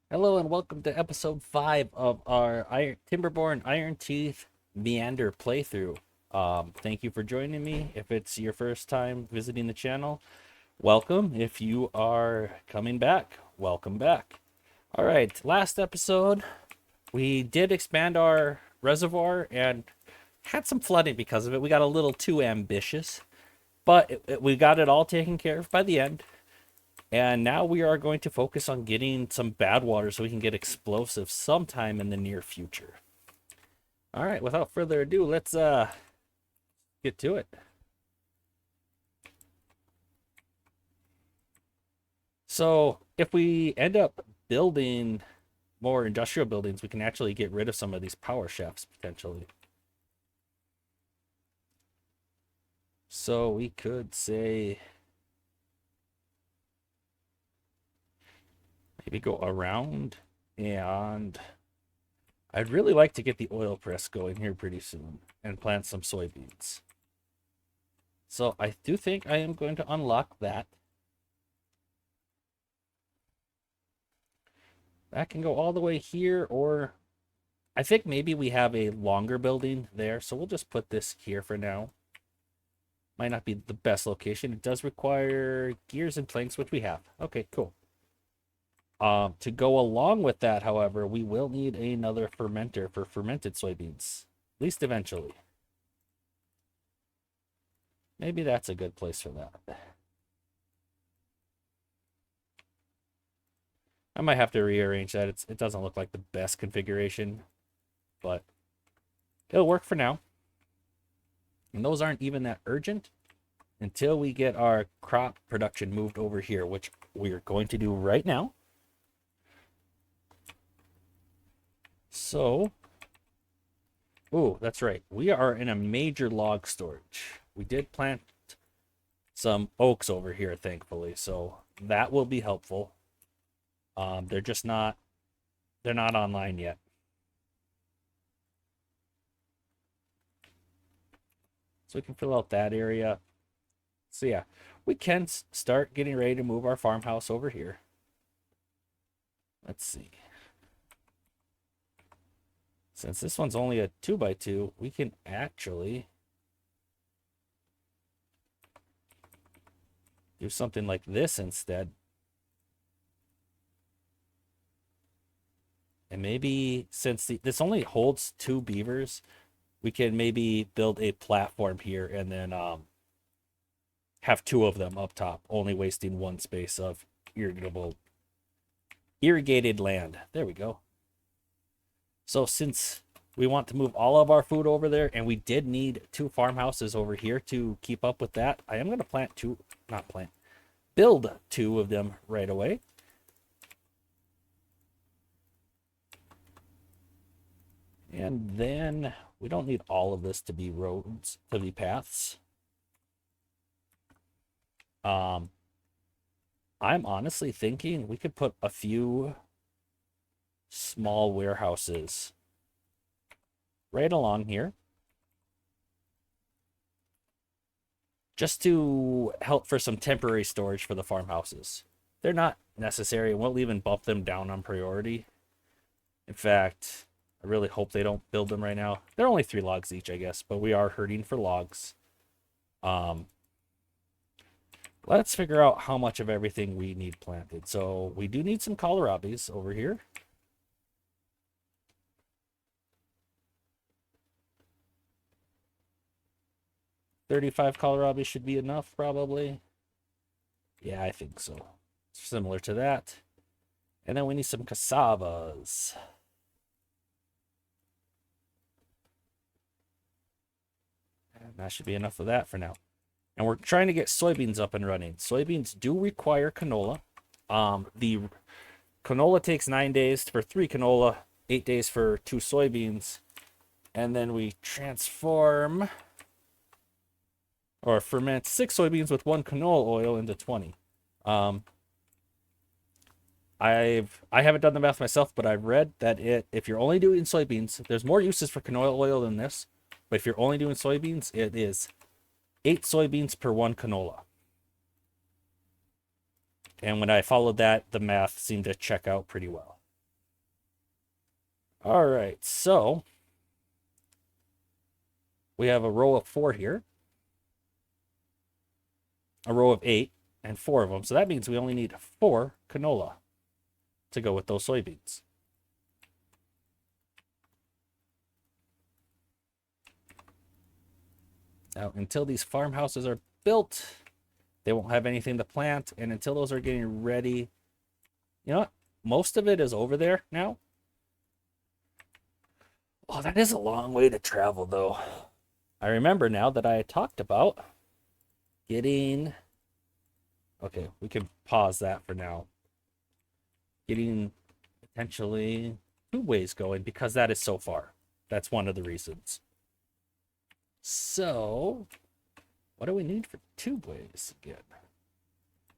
Hello and welcome to episode 5 of our Timberborn Ironteeth Meander playthrough. Thank you for joining me. If it's your first time visiting the channel, welcome. If you are coming back, welcome back. All right, last episode, we did expand our reservoir and had some flooding because of it. We got a little too ambitious, but we got it all taken care of by the end. And now we are going to focus on getting some bad water so we can get explosives sometime in the near future. All right, without further ado, let's get to it. So, if we end up building more industrial buildings, we can actually get rid of some of these power shafts potentially. So, we could say maybe go around, and I'd really like to get the oil press going here pretty soon and plant some soybeans. So I do think I am going to unlock that. That can go all the way here, or I think maybe we have a longer building there, so we'll just put this here for now. Might not be the best location. It does require gears and planks, which we have. Okay, cool. To go along with that, however, we will need another fermenter for fermented soybeans, at least eventually. Maybe that's a good place for that. I might have to rearrange that. It doesn't look like the best configuration, but it'll work for now. And those aren't even that urgent until we get our crop production moved over here, which we're going to do right now. So, oh, that's right. We are in a major log storage. We did plant some oaks over here, thankfully, so that will be helpful. They're just not, they're not online yet. So we can fill out that area. So yeah, we can start getting ready to move our farmhouse over here. Let's see. Since this one's only a 2x2, we can actually do something like this instead. And maybe since this only holds 2 beavers, we can maybe build a platform here and then have 2 of them up top, only wasting 1 space of irrigated land. There we go. So since we want to move all of our food over there, and we did need 2 farmhouses over here to keep up with that, I am going to build 2 of them right away. And then we don't need all of this to be roads, to be paths. I'm honestly thinking we could put a few small warehouses right along here, just to help for some temporary storage for the farmhouses. They're not necessary, and we'll even bump them down on priority. In fact, I really hope they don't build them right now. They're only 3 logs each, I guess, but we are hurting for logs. Let's figure out how much of everything we need planted. So we do need some kohlrabies over here. $35 kohlrabi should be enough, probably. Yeah, I think so. Similar to that. And then we need some cassavas. And that should be enough of that for now. And we're trying to get soybeans up and running. Soybeans do require canola. The canola takes 9 days for 3 canola, 8 days for 2 soybeans. And then we transform or ferment 6 soybeans with 1 canola oil into 20. I haven't done the math myself, but I've read that if you're only doing soybeans, there's more uses for canola oil than this. But if you're only doing soybeans, it is 8 soybeans per 1 canola. And when I followed that, the math seemed to check out pretty well. All right, so we have a row of 4 here, a row of 8, and 4 of them. So that means we only need 4 canola to go with those soybeans. Now, until these farmhouses are built, they won't have anything to plant. And until those are getting ready, you know what? Most of it is over there now. Oh, that is a long way to travel, though. I remember now that I had talked about getting... Okay, we can pause that for now. Getting potentially Tubeways going because that is so far. That's one of the reasons. So, what do we need for Tubeways again?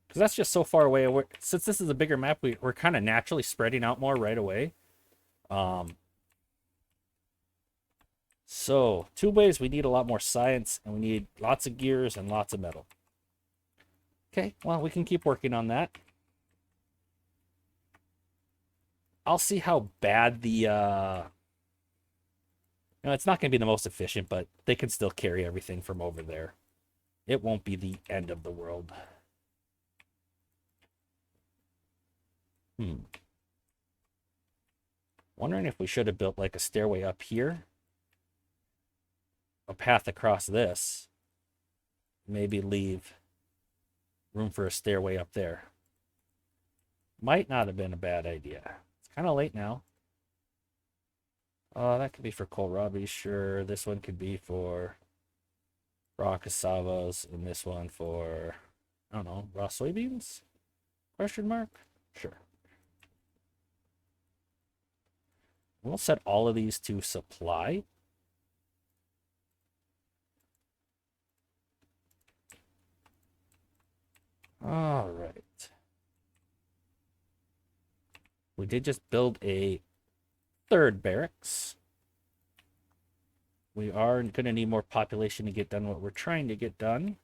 Because that's just so far away. Since this is a bigger map, we're kind of naturally spreading out more right away. So, Tubeways, we need a lot more science, and we need lots of gears and lots of metal. Okay, well, we can keep working on that. I'll see how bad the... it's not going to be the most efficient, but they can still carry everything from over there. It won't be the end of the world. Wondering if we should have built like a stairway up here. A path across this. Maybe leave room for a stairway up there. Might not have been a bad idea. It's kind of late now. That could be for kohlrabi, sure. This one could be for raw cassavas, and this one for, I don't know, raw soybeans? Question mark? Sure. We'll set all of these to supply. All right. We did just build a 3rd barracks. We are going to need more population to get done what we're trying to get done.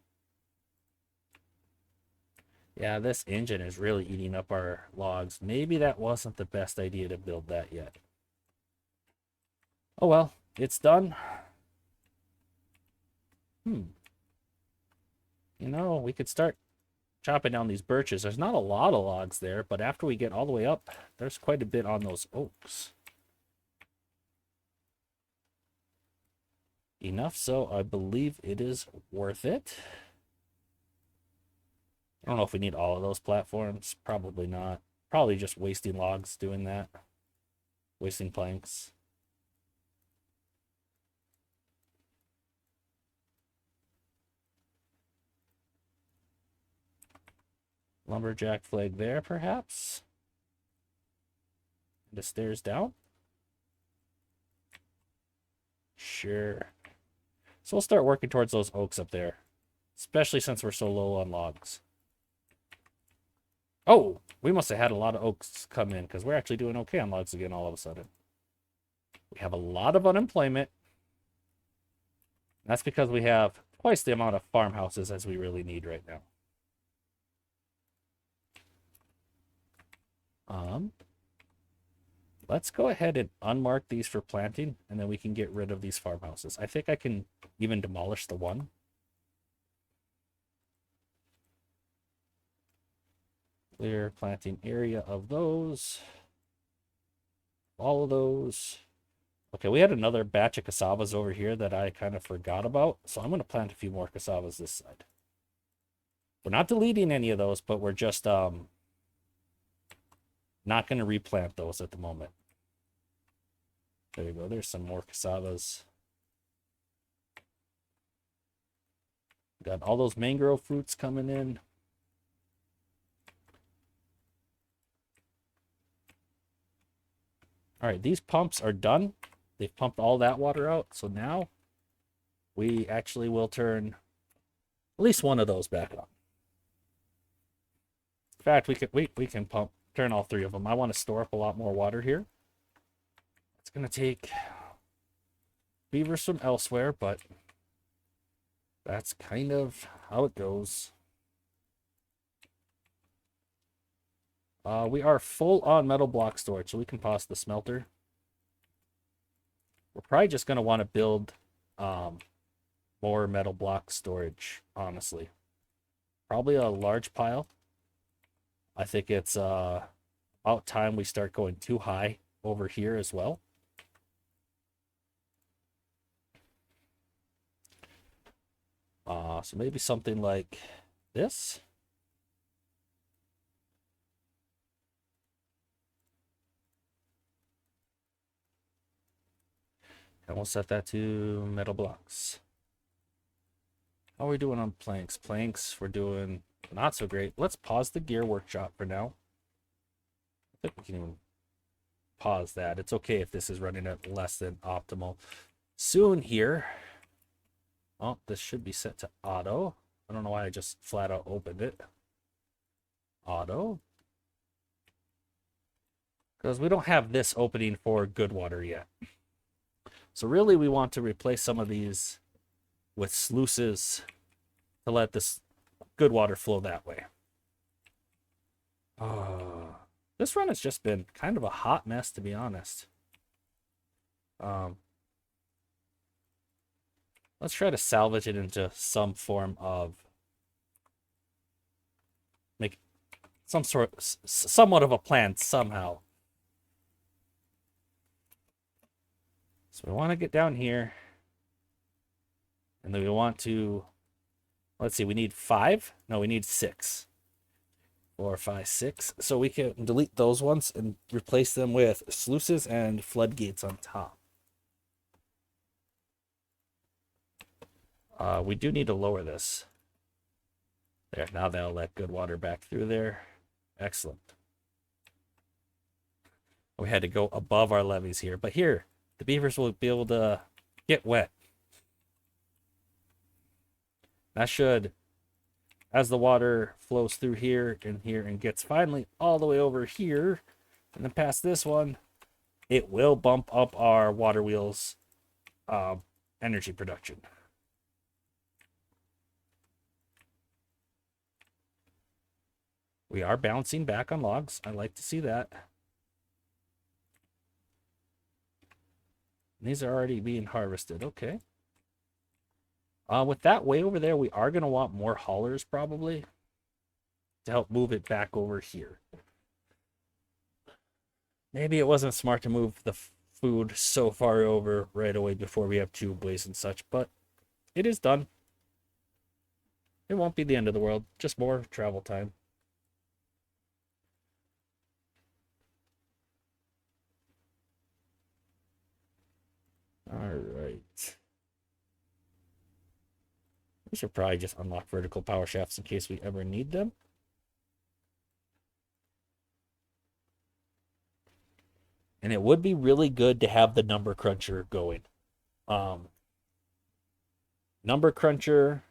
Yeah, this engine is really eating up our logs. Maybe that wasn't the best idea to build that yet. Oh well, it's done. We could start chopping down these birches. There's not a lot of logs there, but after we get all the way up, there's quite a bit on those oaks. Enough so I believe it is worth it. I don't know if we need all of those platforms. Probably not. Probably just wasting logs doing that. Wasting planks. Lumberjack flag there, perhaps. The stairs down. Sure. So we'll start working towards those oaks up there. Especially since we're so low on logs. Oh, we must have had a lot of oaks come in because we're actually doing okay on logs again all of a sudden. We have a lot of unemployment. That's because we have twice the amount of farmhouses as we really need right now. Let's go ahead and unmark these for planting, and then we can get rid of these farmhouses. I think I can even demolish the one. Clear planting area of those. All of those. Okay, we had another batch of cassavas over here that I kind of forgot about, so I'm going to plant a few more cassavas this side. We're not deleting any of those, but we're just not going to replant those at the moment. There you go. There's some more cassavas. Got all those mangrove fruits coming in. All right, these pumps are done. They've pumped all that water out. So now we actually will turn at least one of those back on. In fact, we can turn all 3 of them. I want to store up a lot more water here. It's going to take beavers from elsewhere, but that's kind of how it goes. We are full on metal block storage, so we can pause the smelter. We're probably just going to want to build more metal block storage, honestly. Probably a large pile. I think it's about time we start going too high over here as well. So maybe something like this. And we'll set that to metal blocks. How are we doing on planks? Planks, we're doing not so great. Let's pause the gear workshop for now. I think we can even pause that. It's okay if this is running at less than optimal. Soon here. Oh, this should be set to auto. I don't know why I just flat out opened it. Auto. Because we don't have this opening for good water yet. So really we want to replace some of these with sluices to let this good water flow that way. This run has just been kind of a hot mess, to be honest. Let's try to salvage it into some form of make some sort somewhat of a plan somehow. So we want to get down here. And then we want to, let's see, we need 5. No, we need 6. 4, 5, 6. So we can delete those ones and replace them with sluices and floodgates on top. We do need to lower this. There, now that'll let good water back through there. Excellent. We had to go above our levees here, but here, the beavers will be able to get wet. That should, as the water flows through here and gets finally all the way over here, and then past this one, it will bump up our water wheel's energy production. We are bouncing back on logs. I like to see that. And these are already being harvested. Okay. With that way over there, we are going to want more haulers probably to help move it back over here. Maybe it wasn't smart to move the food so far over right away before we have tubeways and such, but it is done. It won't be the end of the world, just more travel time. All right. We should probably just unlock vertical power shafts in case we ever need them. And it would be really good to have the Numbercruncher going. Numbercruncher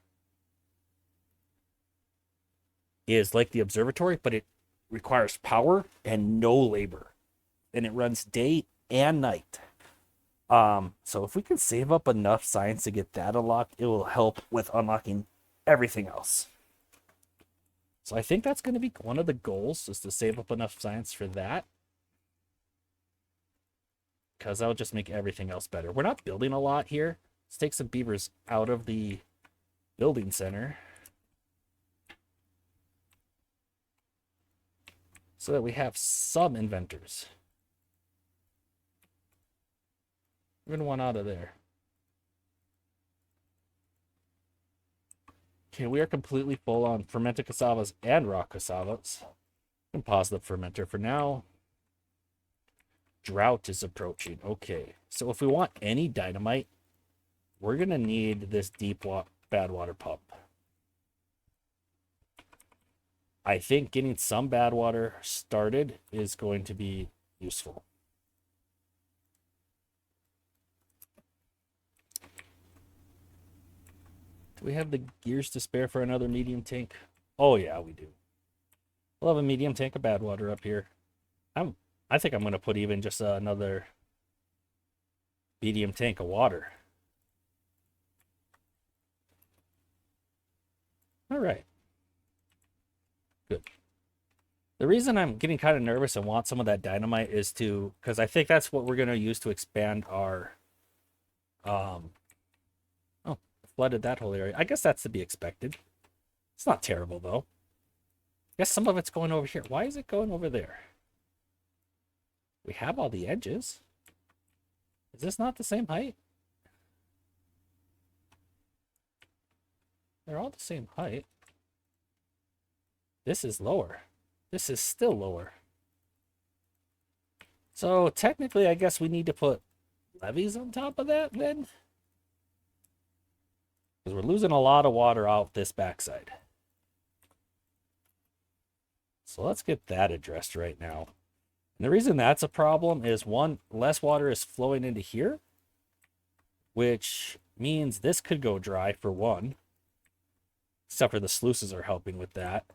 is like the observatory, but it requires power and no labor. And it runs day and night. So if we can save up enough science to get that unlocked, it will help with unlocking everything else. So I think that's going to be one of the goals, is to save up enough science for that. Because that'll just make everything else better. We're not building a lot here. Let's take some beavers out of the building center, so that we have some inventors. Even one out of there. Okay, we are completely full on fermented cassavas and raw cassavas. We can pause the fermenter for now. Drought is approaching. Okay, so if we want any dynamite, we're going to need this deep bad water pump. I think getting some bad water started is going to be useful. Do we have the gears to spare for another medium tank? Oh yeah, we do. We'll have a medium tank of bad water up here. I think I'm going to put even just another medium tank of water. All right. Good. The reason I'm getting kind of nervous and want some of that dynamite is because I think that's what we're going to use to expand our Oh, flooded that whole area. I guess that's to be expected. It's not terrible though. I guess some of it's going over here. Why is it going over there? We have all the edges. Is this not the same height? They're all the same height. This is lower. This is still lower. So technically, I guess we need to put levees on top of that then. Because we're losing a lot of water out this backside. So let's get that addressed right now. And the reason that's a problem is, one, less water is flowing into here, which means this could go dry for one. Except for the sluices are helping with that.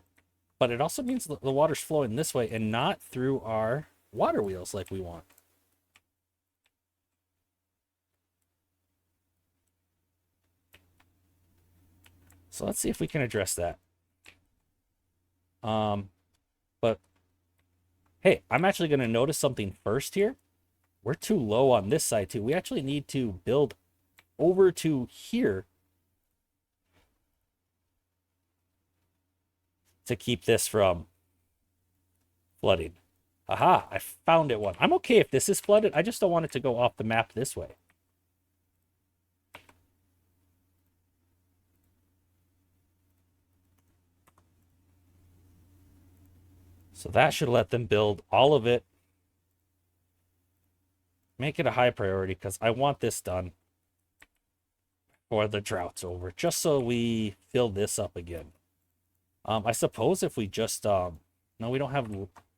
But it also means the water's flowing this way and not through our water wheels like we want. So let's see if we can address that. But hey, I'm actually going to notice something first here. We're too low on this side too. We actually need to build over to here to keep this from flooding. Aha, I found it one. I'm okay if this is flooded. I just don't want it to go off the map this way. So that should let them build all of it. Make it a high priority because I want this done before the drought's over, just so we fill this up again. I suppose if we just, no, we don't have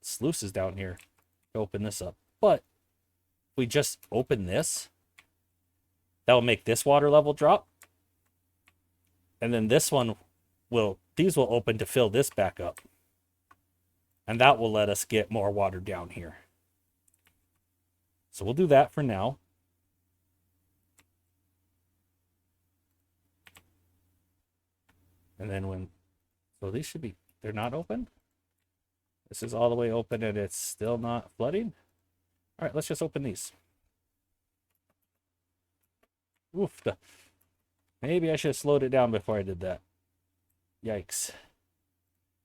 sluices down here to open this up. But if we just open this, that will make this water level drop. And then this one these will open to fill this back up. And that will let us get more water down here. So we'll do that for now. And then so these should be, they're not open. This is all the way open and it's still not flooding. All right, let's just open these. Oof. Maybe I should have slowed it down before I did that. Yikes.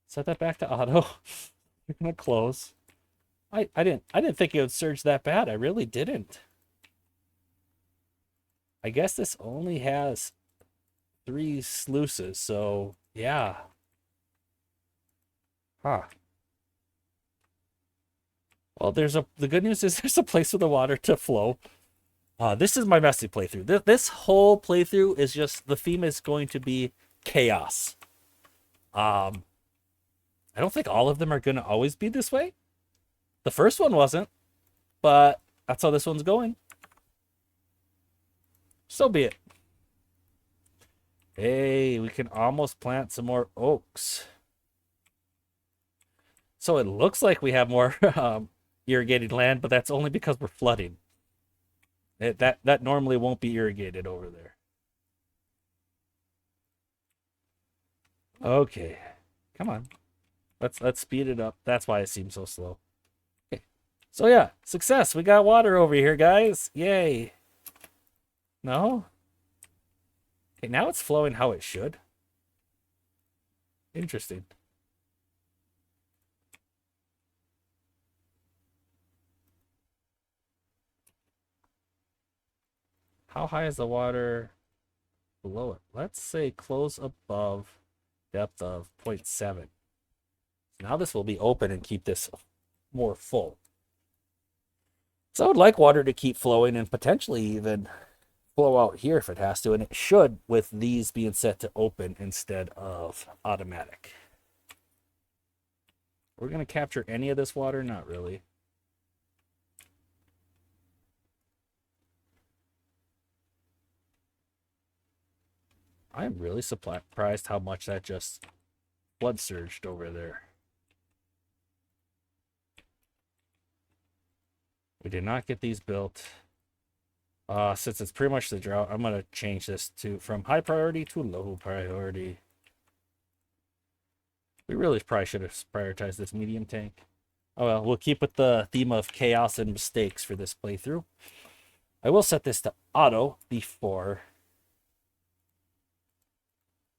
Set that back to auto. You're gonna close. I didn't think it would surge that bad. I really didn't. I guess this only has 3 sluices, so yeah. Huh. Well, the good news is there's a place for the water to flow. This is my messy playthrough. This whole playthrough is just, the theme is going to be chaos. I don't think all of them are going to always be this way. The first one wasn't, but that's how this one's going. So be it. Hey, we can almost plant some more oaks. So it looks like we have more irrigated land, but that's only because we're flooding. That normally won't be irrigated over there. Okay, come on. Let's speed it up. That's why it seems so slow. Okay. So yeah, success. We got water over here, guys. Yay. No? Okay, now it's flowing how it should. Interesting. How high is the water below it? Let's say close above depth of 0.7. Now this will be open and keep this more full. So I would like water to keep flowing and potentially even flow out here if it has to, and it should with these being set to open instead of automatic. We're going to capture any of this water? Not really. I'm really surprised how much that just flood surged over there. We did not get these built. Since it's pretty much the drought, I'm going to change this from high priority to low priority. We really probably should have prioritized this medium tank. Oh well, we'll keep with the theme of chaos and mistakes for this playthrough. I will set this to auto before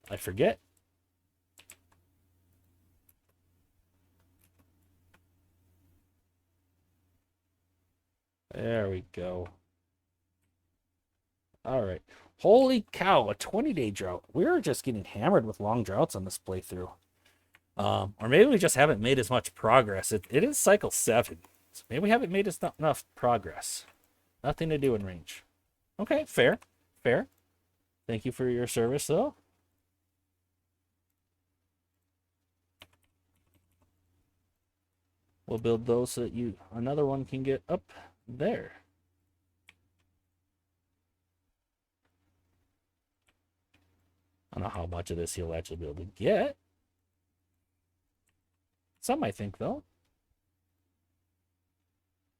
I forget. There we go. All right. Holy cow, a 20-day drought. We're just getting hammered with long droughts on this playthrough. Or maybe we just haven't made as much progress. It is cycle 7. So maybe we haven't made enough progress. Nothing to do in range. Okay, fair. Fair. Thank you for your service, though. We'll build those so that another one can get up there. I don't know how much of this he'll actually be able to get. Some, I think, though.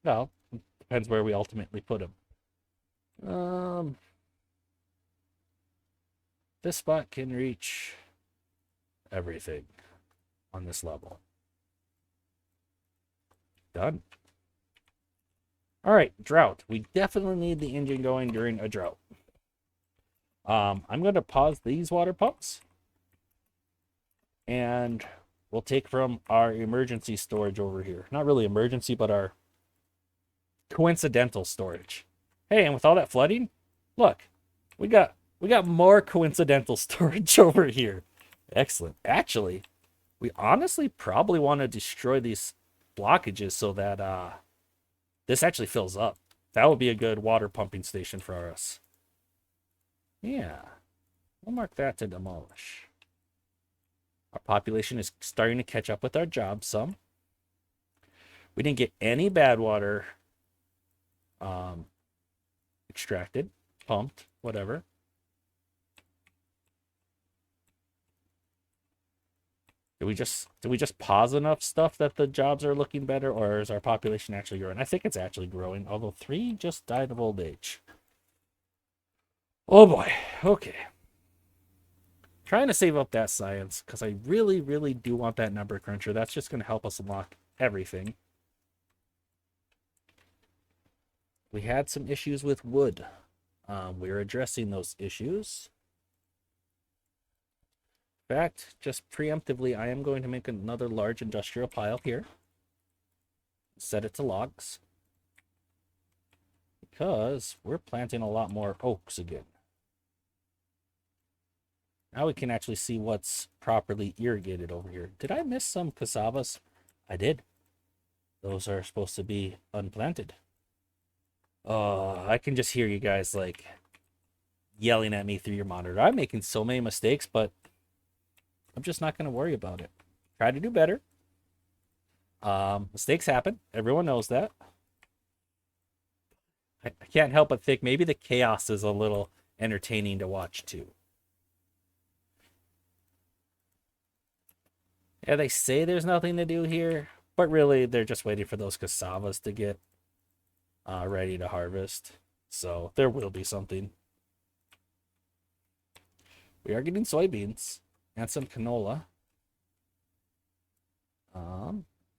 Well, depends where we ultimately put him. This spot can reach everything on this level. Done. All right, drought. We definitely need the engine going during a drought. I'm going to pause these water pumps. And we'll take from our emergency storage over here. Not really emergency, but our coincidental storage. Hey, and with all that flooding, look, we got more coincidental storage over here. Excellent. Actually, we honestly probably want to destroy these blockages so that this actually fills up. That would be a good water pumping station for us. Yeah. We'll mark that to demolish. Our population is starting to catch up with our jobs some. We didn't get any bad water extracted, pumped, whatever. Did we just pause enough stuff that the jobs are looking better, or is our population actually growing? I think it's actually growing, although 3 just died of old age. Oh boy. Okay. Trying to save up that science because I really, really do want that Numbercruncher. That's just going to help us unlock everything. We had some issues with wood. We're addressing those issues. In fact, just preemptively, I am going to make another large industrial pile here. Set it to logs. Because we're planting a lot more oaks again. Now we can actually see what's properly irrigated over here. Did I miss some cassavas? I did. Those are supposed to be unplanted. Oh, I can just hear you guys like yelling at me through your monitor. I'm making so many mistakes, but I'm just not going to worry about it. Try to do better. Mistakes happen. Everyone knows that. I can't help but think maybe the chaos is a little entertaining to watch too. Yeah, they say there's nothing to do here, but really they're just waiting for those cassavas to get ready to harvest. So there will be something. We are getting soybeans and some canola.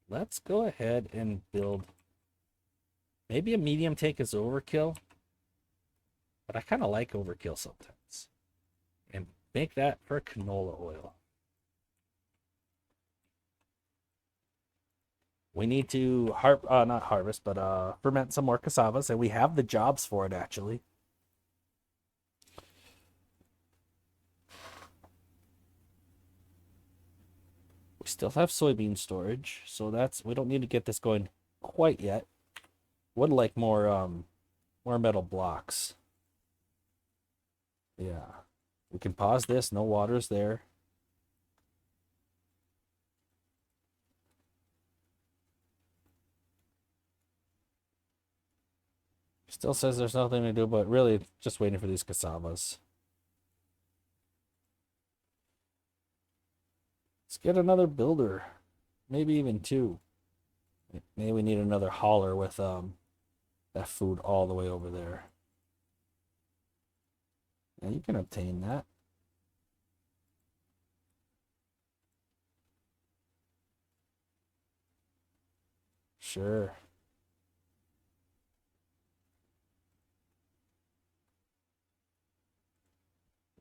Let's go ahead and build. Maybe a medium take is overkill, but I kind of like overkill sometimes. And make that for canola oil. We need to not harvest, but ferment some more cassavas, and we have the jobs for it actually. We still have soybean storage, so we don't need to get this going quite yet. Would like more metal blocks. Yeah. We can pause this, no water's there. Still says there's nothing to do, but really just waiting for these cassavas. Let's get another builder. Maybe even 2. Maybe we need another hauler with that food all the way over there. And you can obtain that. Sure.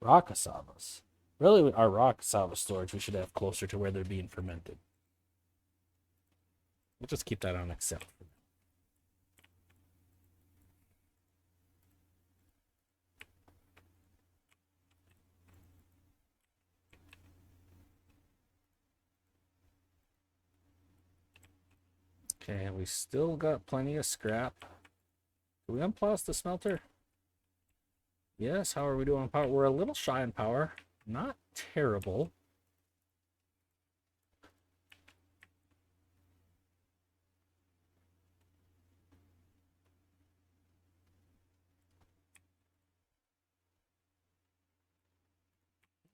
Raw cassavas. Really, our raw cassava storage we should have closer to where they're being fermented. We'll just keep that on accept. Okay, we still got plenty of scrap. Do we unpause the smelter? Yes, how are we doing on power? We're a little shy on power. Not terrible.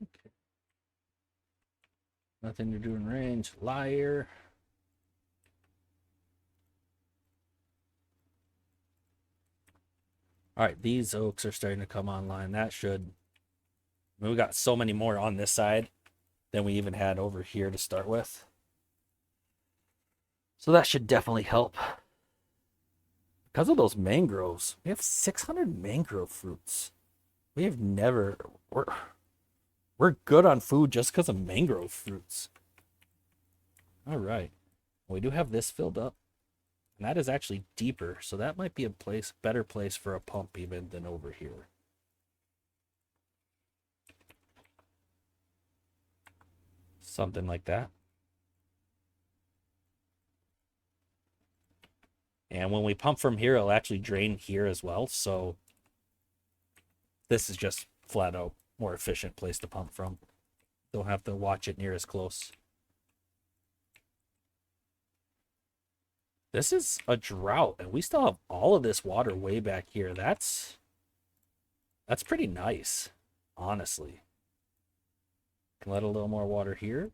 Okay. Nothing to do in range. Liar. All right, these oaks are starting to come online. That should... I mean, we got so many more on this side than we even had over here to start with. So that should definitely help. Because of those mangroves, we have 600 mangrove fruits. We have never... We're good on food just because of mangrove fruits. All right. We do have this filled up. And that is actually deeper, so that might be a better place for a pump even than over here. Something like that. And when we pump from here, it'll actually drain here as well. So this is just flat out more efficient place to pump from. Don't have to watch it near as close. This is a drought, and we still have all of this water way back here. That's pretty nice, honestly. Can let a little more water here.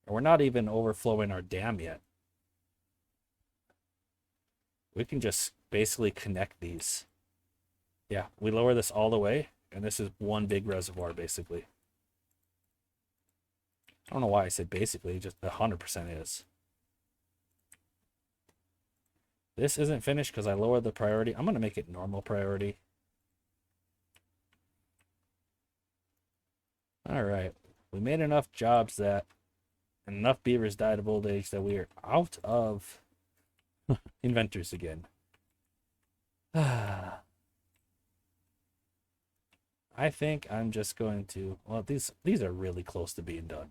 And we're not even overflowing our dam yet. We can just basically connect these. Yeah, we lower this all the way, and this is one big reservoir, basically. I don't know why I said basically, just 100% is. This isn't finished because I lowered the priority. I'm going to make it normal priority. All right. We made enough jobs that enough beavers died of old age that we are out of inventors again. I think I'm just going to... Well, these are really close to being done.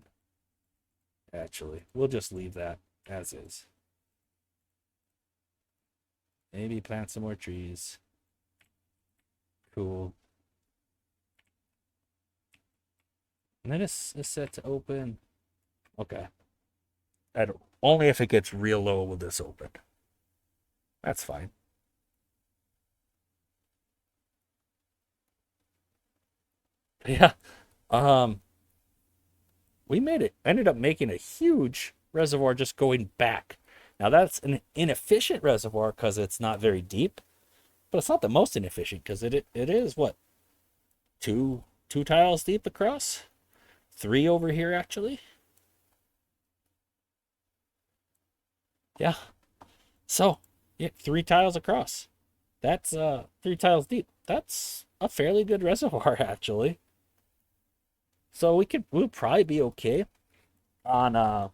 Actually, we'll just leave that as is. Maybe plant some more trees. Cool. And then it's set to open. Okay. Only if it gets real low will this open. That's fine. Yeah. We ended up making a huge reservoir just going back. Now that's an inefficient reservoir because it's not very deep, but it's not the most inefficient because it is what, two tiles deep across, 3 over here actually. Yeah. So yeah, 3 tiles across. That's 3 tiles deep. That's a fairly good reservoir actually. So we'll probably be okay on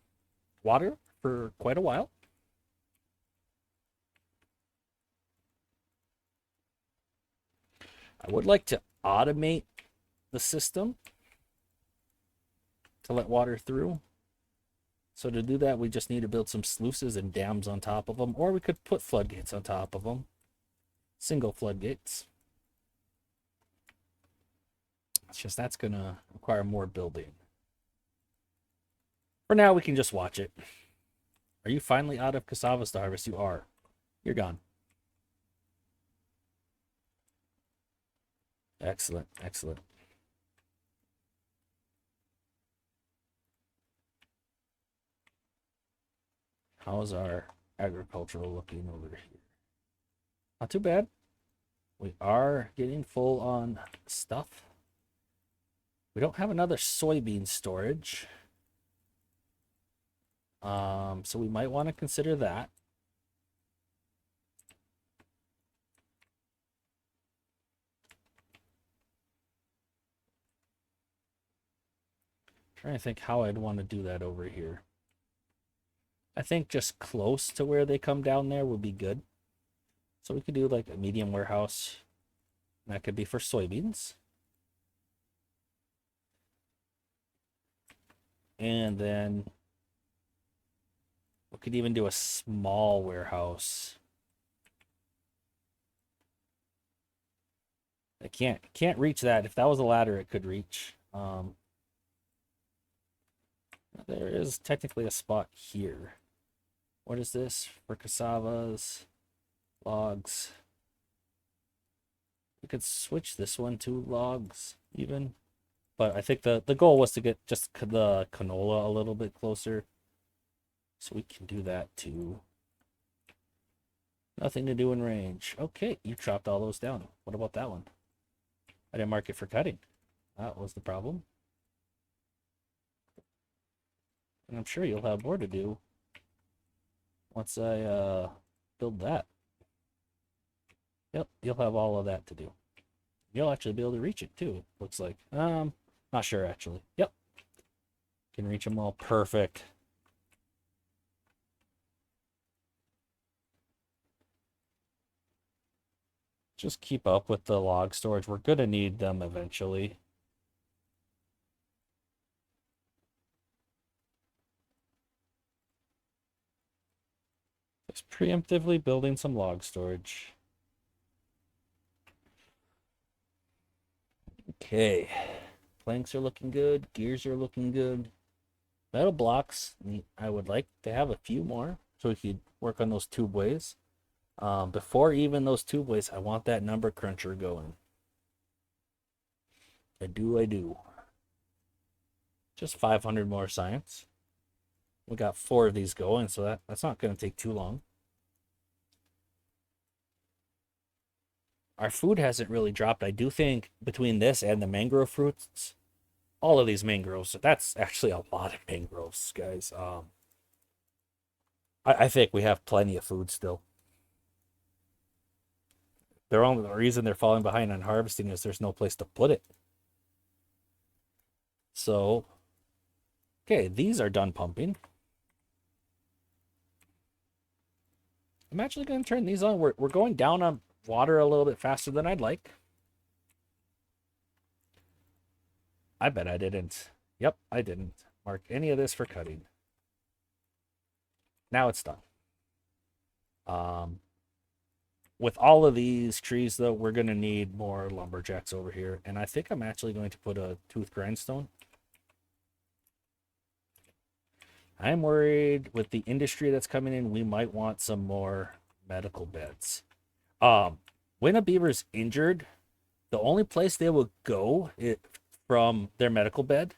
water for quite a while. I would like to automate the system to let water through. So to do that, we just need to build some sluices and dams on top of them, or we could put floodgates on top of them. Single floodgates. It's just that's going to require more building. For now, we can just watch it. Are you finally out of cassavas to harvest? You are. You're gone. Excellent, excellent. How's our agricultural looking over here? Not too bad. We are getting full on stuff. We don't have another soybean storage. So we might want to consider that. Trying to think how I'd want to do that over here. I think just close to where they come down there would be good. So we could do like a medium warehouse. That could be for soybeans. And then we could even do a small warehouse. I can't reach that. If that was a ladder, it could reach. There is technically a spot here. What is this? For cassavas, logs. We could switch this one to logs even. But I think the goal was to get just the canola a little bit closer. So we can do that too. Nothing to do in range. Okay, you chopped all those down. What about that one? I didn't mark it for cutting. That was the problem. And I'm sure you'll have more to do once I build that. Yep, you'll have all of that to do. You'll actually be able to reach it too, looks like. Not sure actually. Yep. Can reach them all. Perfect. Just keep up with the log storage. We're gonna need them eventually. Just preemptively building some log storage. Okay. Planks are looking good. Gears are looking good. Metal blocks, I would like to have a few more so we could work on those tubeways. Before even those tubeways, I want that Numbercruncher going. I do. Just 500 more science. We got 4 of these going, so that's not going to take too long. Our food hasn't really dropped. I do think between this and the mangrove fruits, all of these mangroves, that's actually a lot of mangroves, guys. I think we have plenty of food still. The reason they're falling behind on harvesting is there's no place to put it. So, okay, these are done pumping. I'm actually going to turn these on. We're going down on water a little bit faster than I'd like. I bet I didn't. Yep, I didn't mark any of this for cutting. Now it's done. With all of these trees, though, we're going to need more lumberjacks over here. And I think I'm actually going to put a tooth grindstone. I'm worried with the industry that's coming in, we might want some more medical beds. When a beaver's injured, the only place they will go from their medical bed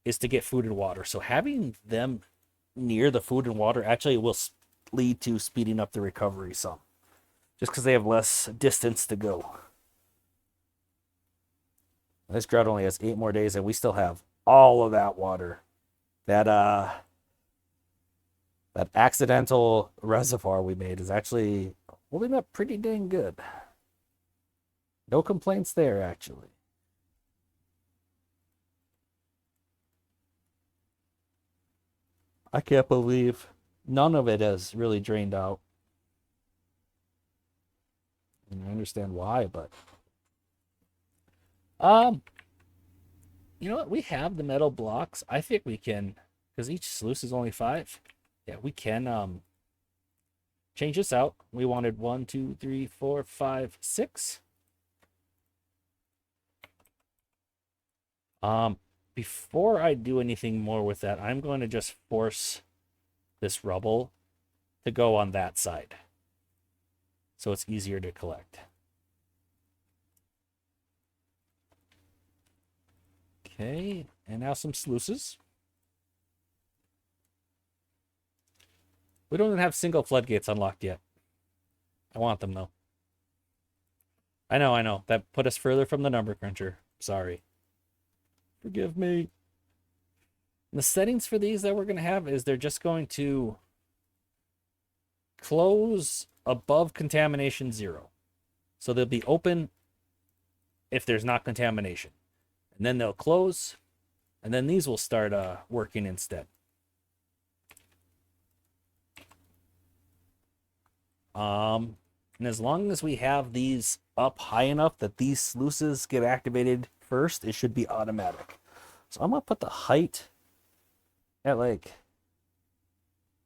is to get food and water. So having them near the food and water actually will lead to speeding up the recovery some. Just because they have less distance to go. This drought only has 8 more days, and we still have all of that water. That accidental reservoir we made is actually holding up pretty dang good. No complaints there, actually. I can't believe none of it has really drained out. And I understand why, but you know what? We have the metal blocks. I think we can, because each sluice is only 5. Yeah, we can change this out. We wanted 1, 2, 3, 4, 5, 6. Before I do anything more with that, I'm going to just force this rubble to go on that side, so it's easier to collect. Okay, and now some sluices. We don't even have single floodgates unlocked yet. I want them, though. I know. That put us further from the Numbercruncher. Sorry. Forgive me. The settings for these that we're going to have is they're just going to close above contamination 0. So they'll be open if there's not contamination. And then they'll close, And then these will start working instead. And as long as we have these up high enough that these sluices get activated first, it should be automatic. So I'm going to put the height at like,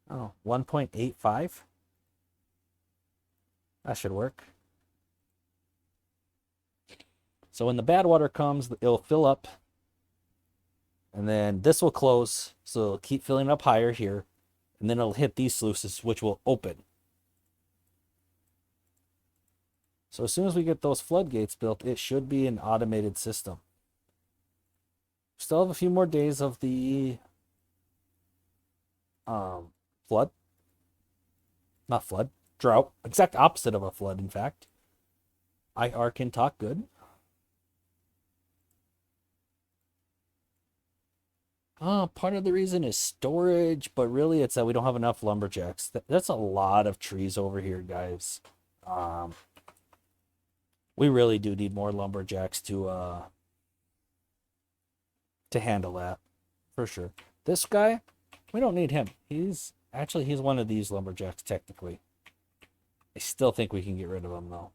oh, 1.85. That should work. So when the bad water comes, it'll fill up. And then this will close, so it'll keep filling up higher here. And then it'll hit these sluices, which will open. So as soon as we get those floodgates built, it should be an automated system. Still have a few more days of the flood. Not flood, drought. Exact opposite of a flood, in fact. IR can talk good. Part of the reason is storage, but really it's that we don't have enough lumberjacks. That's a lot of trees over here, guys. We really do need more lumberjacks to handle that, for sure. This guy, we don't need him. He's one of these lumberjacks, technically. I still think we can get rid of him, though.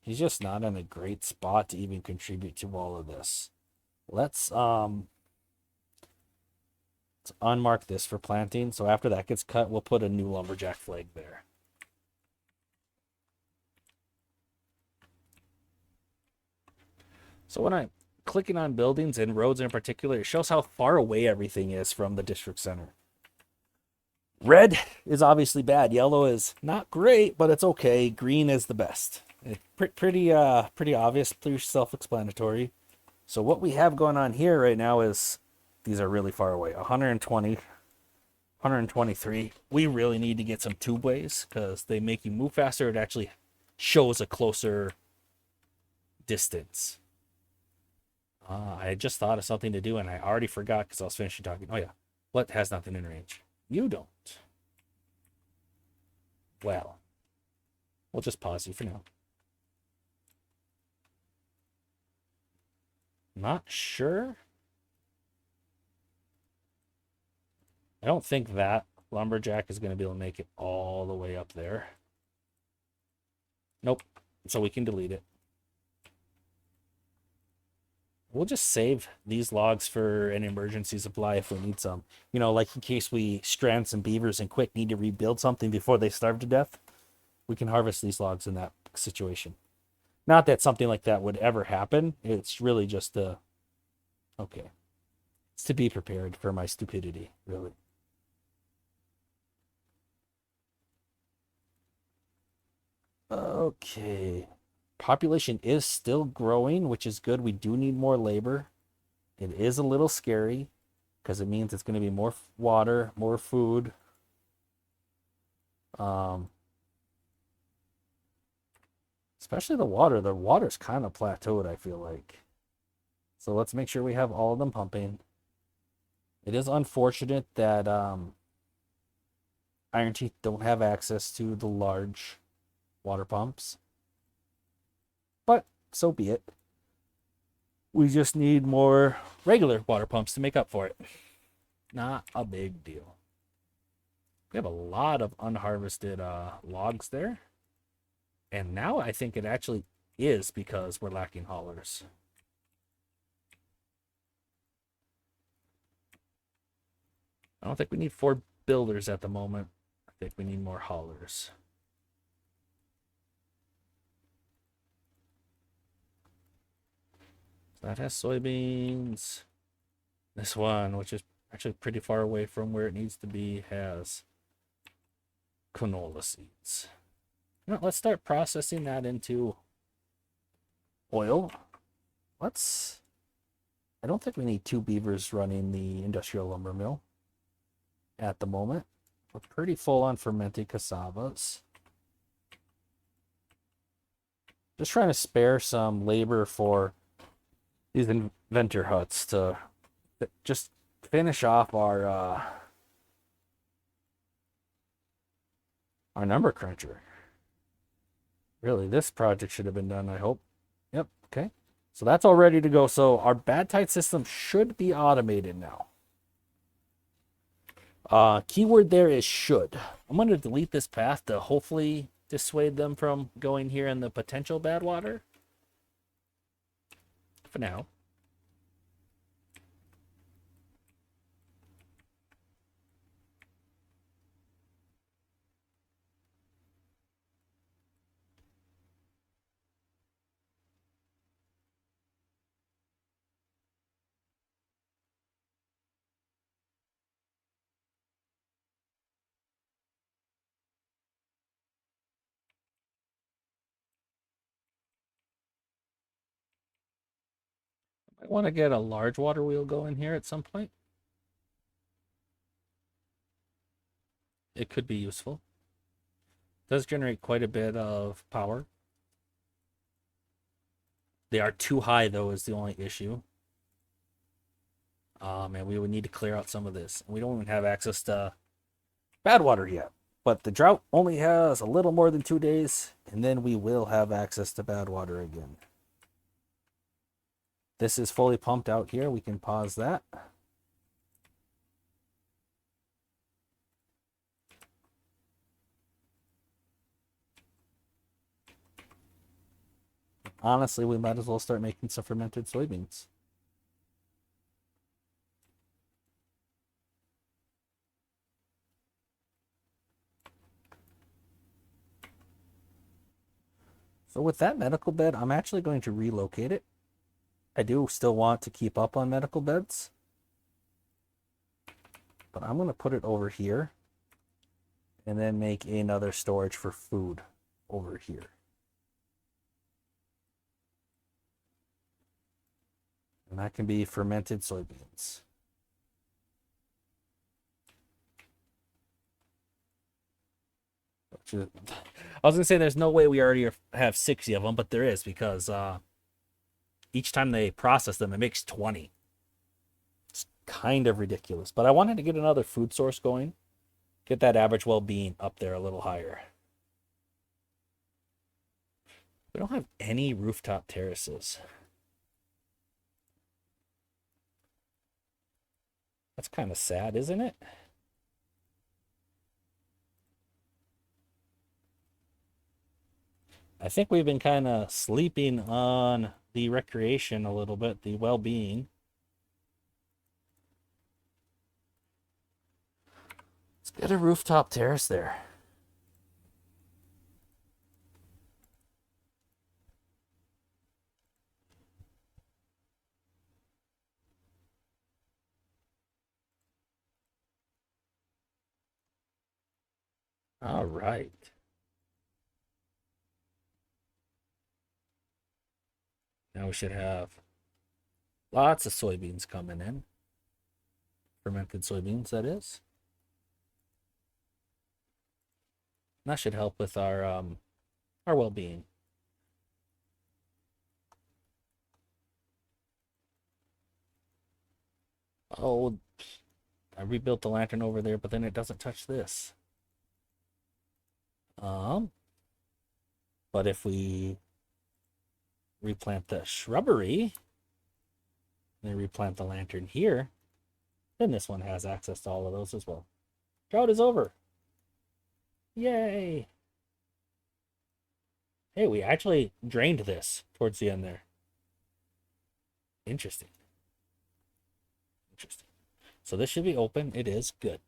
He's just not in a great spot to even contribute to all of this. Let's unmark this for planting. So after that gets cut, we'll put a new lumberjack flag there. So when I'm clicking on buildings and roads in particular, it shows how far away everything is from the district center. Red is obviously bad. Yellow is not great, but it's okay. Green is the best. It's pretty obvious, pretty self-explanatory. So what we have going on here right now is these are really far away. 120, 123. We really need to get some tubeways because they make you move faster. It actually shows a closer distance. I just thought of something to do and I already forgot because I was finishing talking. Oh yeah, what has nothing in range? You don't. Well, we'll just pause you for now. Not sure. I don't think that lumberjack is going to be able to make it all the way up there. Nope. So we can delete it. We'll just save these logs for an emergency supply if we need some. You know, like in case we strand some beavers and quick need to rebuild something before they starve to death. We can harvest these logs in that situation. Not that something like that would ever happen. It's really just okay. It's to be prepared for my stupidity, really. Okay. Population is still growing, which is good. We do need more labor. It is a little scary because it means it's going to be more water, more food. Especially the water. The water's kind of plateaued, I feel like. So let's make sure we have all of them pumping. It is unfortunate that Ironteeth don't have access to the large water pumps. But so be it. We just need more regular water pumps to make up for it. Not a big deal. We have a lot of unharvested logs there. And now I think it actually is because we're lacking haulers. I don't think we need 4 builders at the moment. I think we need more haulers. So that has soybeans. This one, which is actually pretty far away from where it needs to be, has canola seeds. Now, let's start processing that into oil. I don't think we need 2 beavers running the industrial lumber mill at the moment. We're pretty full on fermented cassavas. Just trying to spare some labor for these inventor huts to just finish off our Numbercruncher. Really, this project should have been done, I hope. Yep, okay. So that's all ready to go. So our bad tide system should be automated now. Keyword there is should. I'm going to delete this path to hopefully dissuade them from going here in the potential bad water. For now. I want to get a large water wheel going here at some point. It could be useful. It does generate quite a bit of power. They are too high, though, is the only issue. And we would need to clear out some of this. We don't even have access to bad water yet. But the drought only has a little more than 2 days, and then we will have access to bad water again. This is fully pumped out here. We can pause that. Honestly, we might as well start making some fermented soybeans. So with that medical bed, I'm actually going to relocate it. I do still want to keep up on medical beds, but I'm going to put it over here and then make another storage for food over here. And that can be fermented soybeans. I was going to say there's no way we already have 60 of them, but there is, because each time they process them, it makes 20. It's kind of ridiculous. But I wanted to get another food source going. Get that average well-being up there a little higher. We don't have any rooftop terraces. That's kind of sad, isn't it? I think we've been kind of sleeping on the recreation a little bit, the well-being. Let's get a rooftop terrace there. All right. Now we should have lots of soybeans coming in. Fermented soybeans, that is. And that should help with our well-being. Oh, I rebuilt the lantern over there, but then it doesn't touch this. But if we replant the shrubbery, and then replant the lantern here, then this one has access to all of those as well. Drought is over. Yay! Hey, we actually drained this towards the end there. Interesting. Interesting. So this should be open. It is good.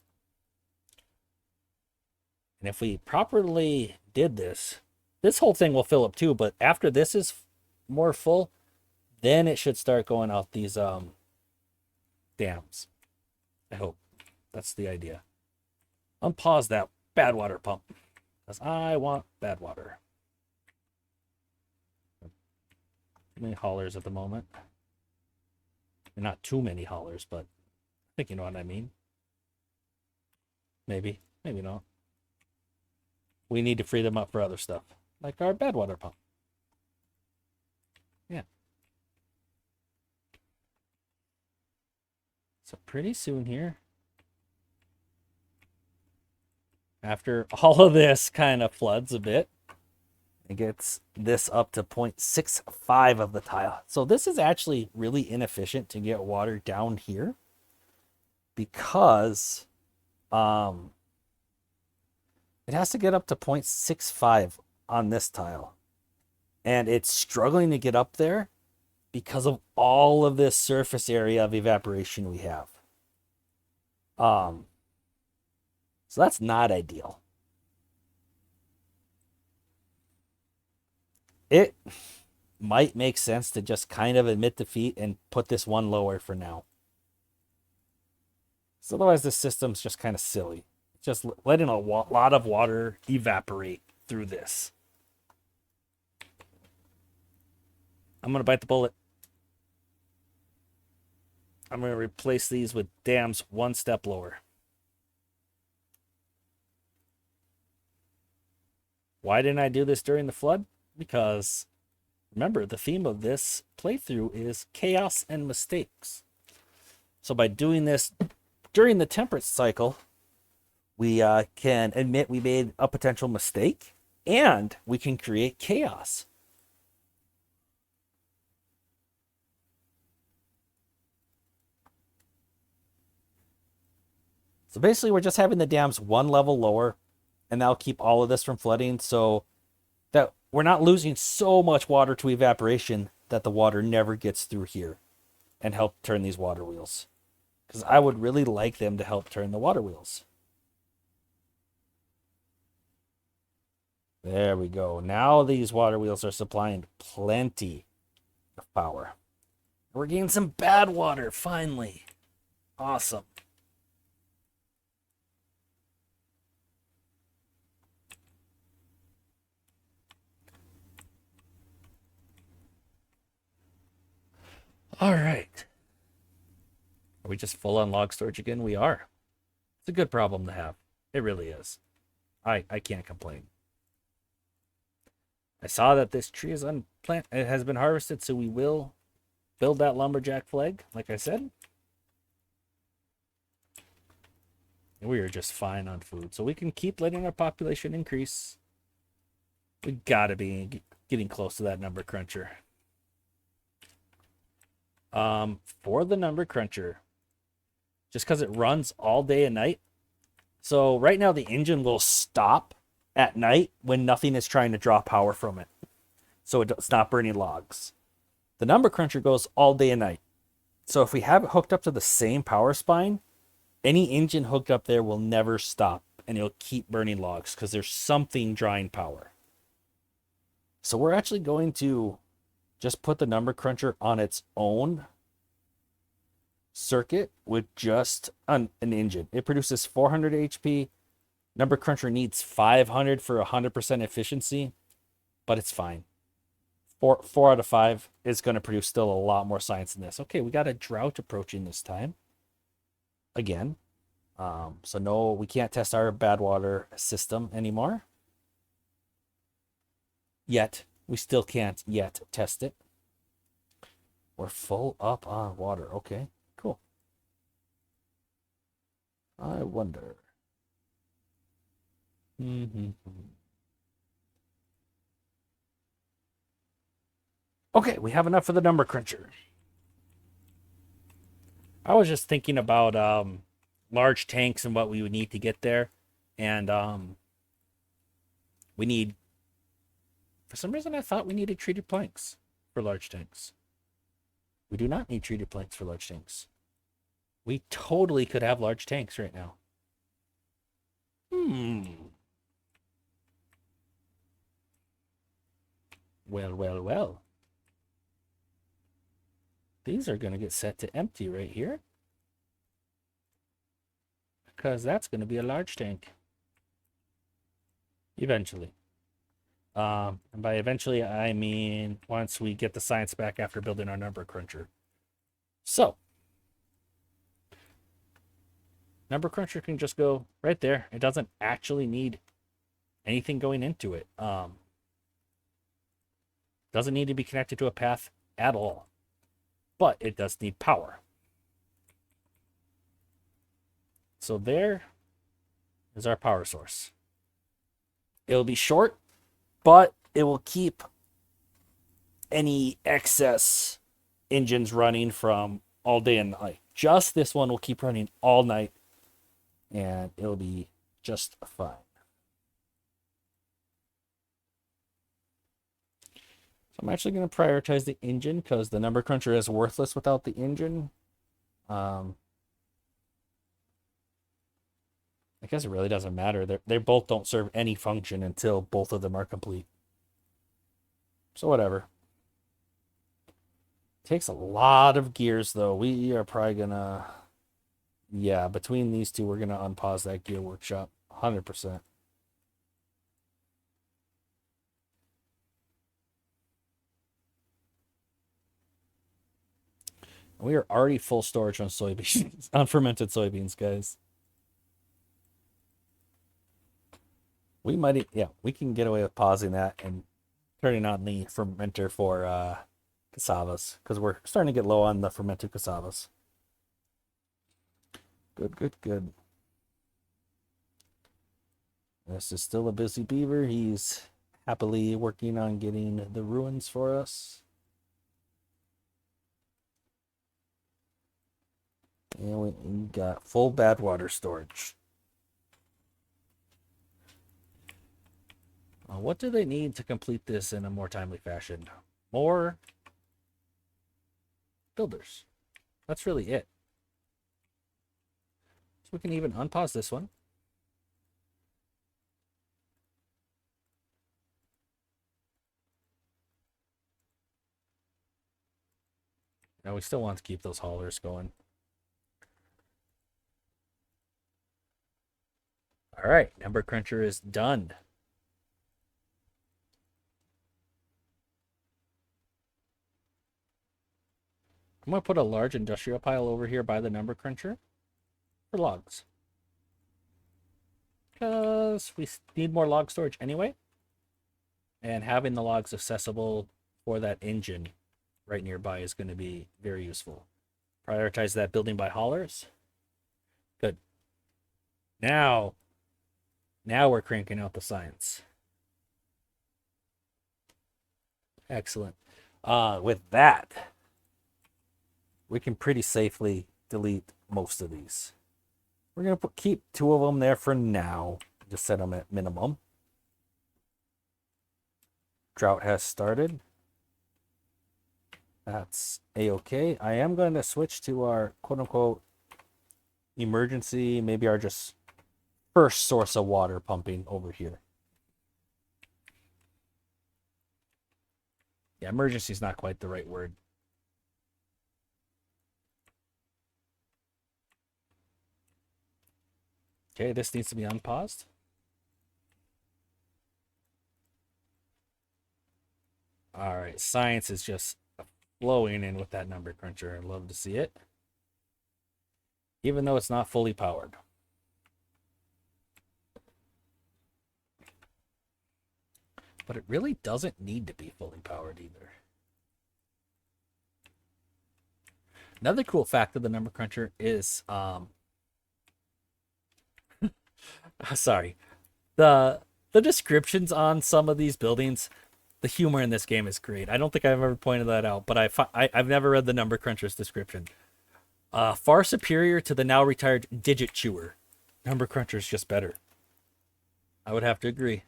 And if we properly did this, this whole thing will fill up too, but after this is more full, then it should start going out these dams. I hope. That's the idea. Unpause that bad water pump, because I want bad water. Too many haulers at the moment. And not too many haulers, but I think you know what I mean. Maybe. Maybe not. We need to free them up for other stuff, like our bad water pump. Yeah. So pretty soon here, after all of this kind of floods a bit, It gets this up to 0.65 of the tile. So this is actually really inefficient to get water down here because it has to get up to 0.65 on this tile. And it's struggling to get up there because of all of this surface area of evaporation we have. So that's not ideal. It might make sense to just kind of admit defeat and put this one lower for now. So otherwise, this system's just kind of silly. Just letting a lot of water evaporate through this. I'm going to bite the bullet. I'm going to replace these with dams one step lower. Why didn't I do this during the flood? Because remember, the theme of this playthrough is chaos and mistakes. So by doing this during the temperate cycle, we can admit we made a potential mistake and we can create chaos. So basically, we're just having the dams one level lower, and that'll keep all of this from flooding so that we're not losing so much water to evaporation that the water never gets through here and help turn these water wheels. Because I would really like them to help turn the water wheels. There we go. Now these water wheels are supplying plenty of power. We're getting some bad water, finally. Awesome. All right. Are we just full on log storage again? We are. It's a good problem to have. It really is. I can't complain. I saw that this tree is unplanted. It has been harvested, so we will build that lumberjack flag, like I said. And we are just fine on food. So we can keep letting our population increase. We gotta be getting close to that Numbercruncher. For the Numbercruncher, just because it runs all day and night. So right now the engine will stop at night when nothing is trying to draw power from it. So it's not burning logs. The Numbercruncher goes all day and night. So if we have it hooked up to the same power spine, any engine hooked up there will never stop and it'll keep burning logs because there's something drawing power. So we're actually going to just put the Numbercruncher on its own circuit with just an engine. It produces 400 HP. Numbercruncher needs 500 for 100% efficiency, but it's fine. 4 out of 5 is going to produce still a lot more science than this. Okay, we got a drought approaching this time. Again. So no, we can't test our bad water system anymore. Yet. We still can't yet test it. We're full up on water. Okay, cool. I wonder. Okay, we have enough for the Numbercruncher. I was just thinking about large tanks and what we would need to get there. And we need... For some reason, I thought we needed treated planks for large tanks. We do not need treated planks for large tanks. We totally could have large tanks right now. Well. These are going to get set to empty right here. Because that's going to be a large tank. Eventually. And by eventually, I mean once we get the science back after building our Numbercruncher. So, Numbercruncher can just go right there. It doesn't actually need anything going into it. Doesn't need to be connected to a path at all. But it does need power. So there is our power source. It'll be short, but it will keep any excess engines running from all day and night. Just this one will keep running all night, and it'll be just fine. So I'm actually going to prioritize the engine because the Numbercruncher is worthless without the engine. I guess it really doesn't matter. They both don't serve any function until both of them are complete. So whatever. Takes a lot of gears, though. We are probably going to... Yeah, between these two, we're going to unpause that gear workshop. 100%. We are already full storage on soybeans, on fermented soybeans, guys. We might, yeah, we can get away with pausing that and turning on the fermenter for cassavas because we're starting to get low on the fermented cassavas. Good, good, good. This is still a busy beaver. He's happily working on getting the ruins for us. And we got full bad water storage. What do they need to complete this in a more timely fashion? More builders. That's really it. So we can even unpause this one. Now we still want to keep those haulers going. All right, Numbercruncher is done. I'm going to put a large industrial pile over here by the Numbercruncher for logs. Because we need more log storage anyway. And having the logs accessible for that engine right nearby is going to be very useful. Prioritize that building by haulers. Good. Now we're cranking out the science. Excellent. With that, we can pretty safely delete most of these. We're going to keep 2 of them there for now. Just set them at minimum. Drought has started. That's a-okay. I am going to switch to our quote-unquote emergency, maybe our just first source of water pumping over here. Yeah, emergency is not quite the right word. Okay, this needs to be unpaused. All right, science is just flowing in with that Numbercruncher. I'd love to see it. Even though it's not fully powered. But it really doesn't need to be fully powered either. Another cool fact of the Numbercruncher is sorry. The descriptions on some of these buildings, the humor in this game is great. I don't think I've ever pointed that out, but I've never read the Numbercruncher's description. Far superior to the now retired Digit Chewer. Numbercruncher is just better. I would have to agree.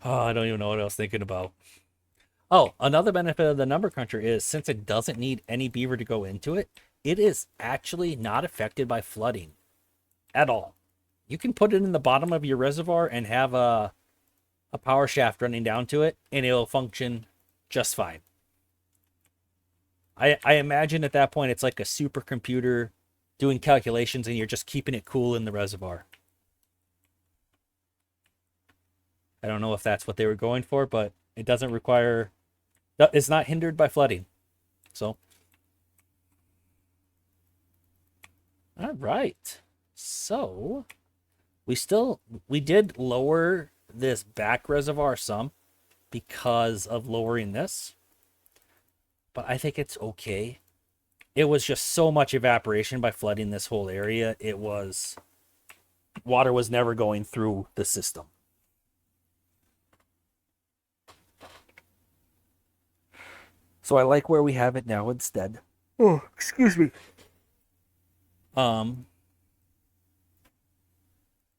Oh, I don't even know what I was thinking about. Oh, another benefit of the Numbercruncher is since it doesn't need any beaver to go into it, it is actually not affected by flooding at all. You can put it in the bottom of your reservoir and have a power shaft running down to it, and it'll function just fine. I imagine at that point it's like a supercomputer doing calculations, and you're just keeping it cool in the reservoir. I don't know if that's what they were going for, but it doesn't require... It's not hindered by flooding. So. All right. So, we did lower this back reservoir some because of lowering this. But I think it's okay. it was just so much evaporation by flooding this whole area. Water was never going through the system. So I like where we have it now instead. Oh, excuse me.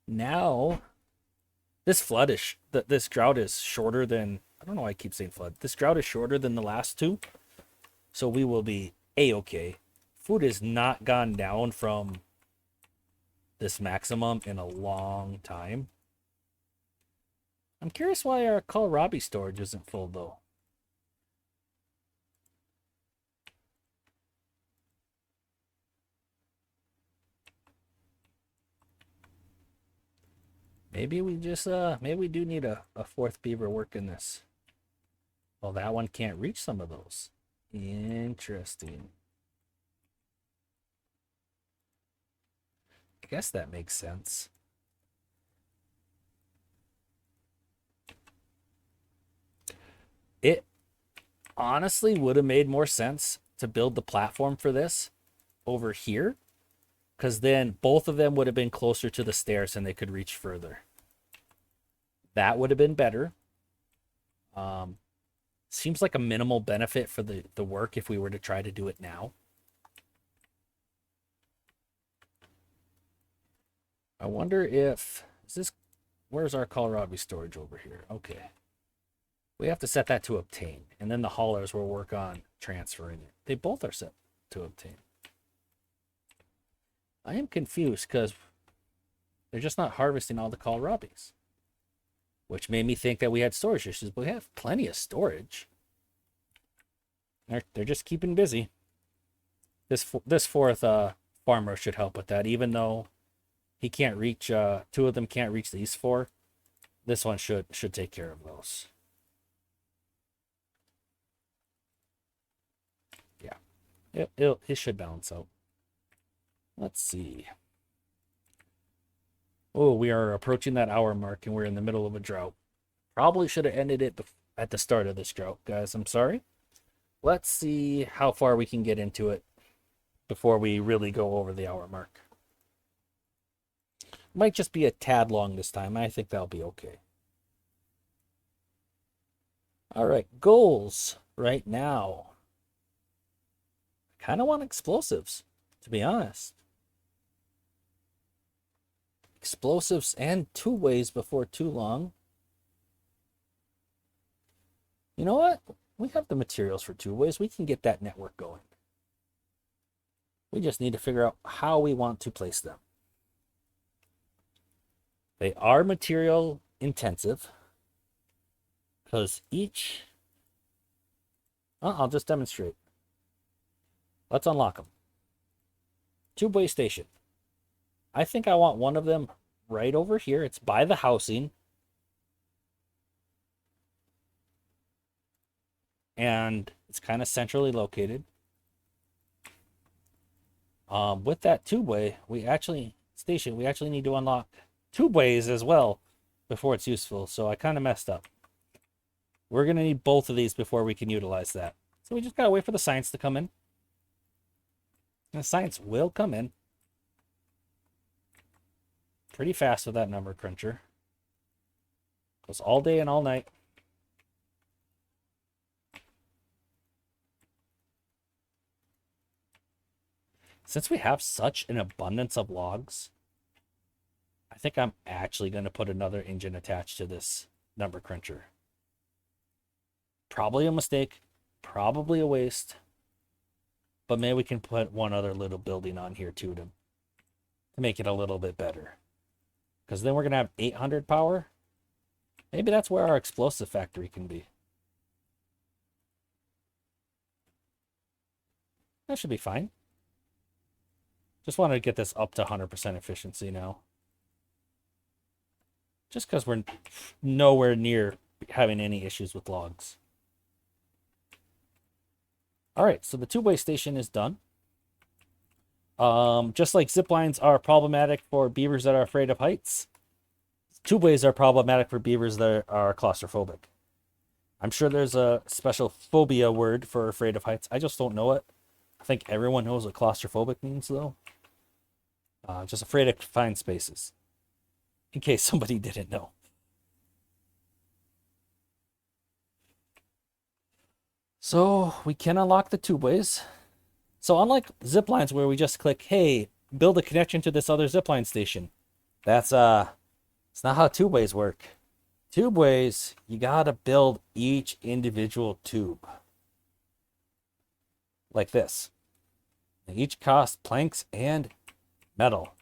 Now this drought is shorter than, I don't know why I keep saying flood. This drought is shorter than the last two. So we will be A-okay. Food has not gone down from this maximum in a long time. I'm curious why our kohlrabi storage isn't full though. Maybe we just maybe we do need a fourth beaver working this. Well, that one can't reach some of those. Interesting. I guess that makes sense. It honestly would have made more sense to build the platform for this over here, because then both of them would have been closer to the stairs and they could reach further. That would have been better. Seems like a minimal benefit for the work if we were to try to do it now. I wonder if, where's our kohlrabi storage over here? Okay. We have to set that to obtain, and then the haulers will work on transferring it. They both are set to obtain. I am confused because they're just not harvesting all the kohlrabis, which made me think that we had storage issues, but we have plenty of storage. They're just keeping busy. This fourth farmer should help with that, even though he can't reach, two of them can't reach these four. This one should take care of those. Yeah, it should balance out. Let's see. Oh, we are approaching that hour mark and we're in the middle of a drought. Probably should have ended it at the start of this drought, guys. I'm sorry. Let's see how far we can get into it before we really go over the hour mark. Might just be a tad long this time. I think that'll be okay. All right, goals right now. I kind of want explosives, to be honest. Explosives and Tubeways before too long. You know what? We have the materials for Tubeways. We can get that network going. We just need to figure out how we want to place them. They are material intensive because each... I'll just demonstrate. Let's unlock them. Tubeway station. I think I want one of them right over here. It's by the housing. And it's kind of centrally located. With that tubeway, we actually need to unlock tubeways as well before it's useful. So I kind of messed up. We're going to need both of these before we can utilize that. So we just got to wait for the science to come in. And the science will come in pretty fast with that Numbercruncher. Goes all day and all night. Since we have such an abundance of logs, I think I'm actually going to put another engine attached to this Numbercruncher. Probably a mistake, probably a waste, but maybe we can put one other little building on here too to make it a little bit better. Because then we're going to have 800 power. Maybe that's where our explosive factory can be. That should be fine. Just wanted to get this up to 100% efficiency now. Just because we're nowhere near having any issues with logs. All right, so the two-way station is done. Just like zip lines are problematic for beavers that are afraid of heights, tubeways are problematic for beavers that are claustrophobic. I'm sure there's a special phobia word for afraid of heights. I just don't know it. think everyone knows what claustrophobic means, though. Just afraid of confined spaces. In case somebody didn't know. So we can unlock the tubeways. So unlike zip lines where we just click, hey, build a connection to this other zipline station. That's it's not how tubeways work. Tubeways, you gotta build each individual tube. Like this. They each cost planks and metal.